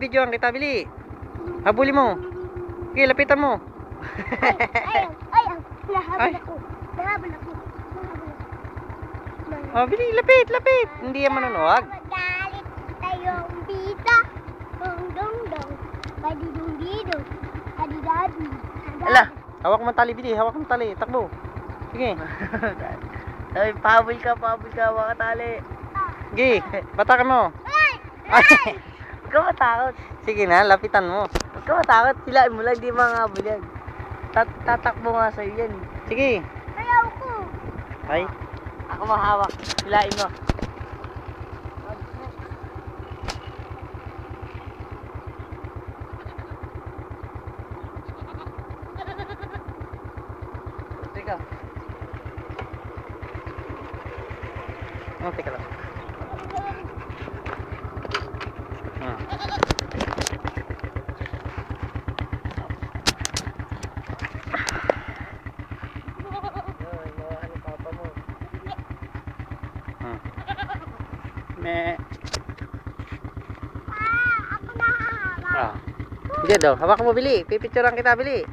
bibidyoan kita, Bili. Habulin mo. Sige, lapitan mo. Ay, nahabol ako. Oh, Bili, lapit. Hindi yan manunuwag. Magalit tayong bisa. Dong. Padidong-didong. Padidadi. Ala, hawak mo tali, Bili. Hawak mo tali. Takbo. Sige. Ay, pahabol ka, mga tali. Sige, batakan mo. Ay! Huwag ka matakot. Sige na, lapitan mo. Huwag ka matakot. Hilain mo lang, di mga habol yan. Tatakbo nga sa'yo yan. Sige. Ayaw ko. Ay. Ako mahawak. Hilain mo. Teka. Oh, teka lang. Me. Ako na hahawak. Sige daw, hawakan mo, Bili. Pipicturean kita, Bili.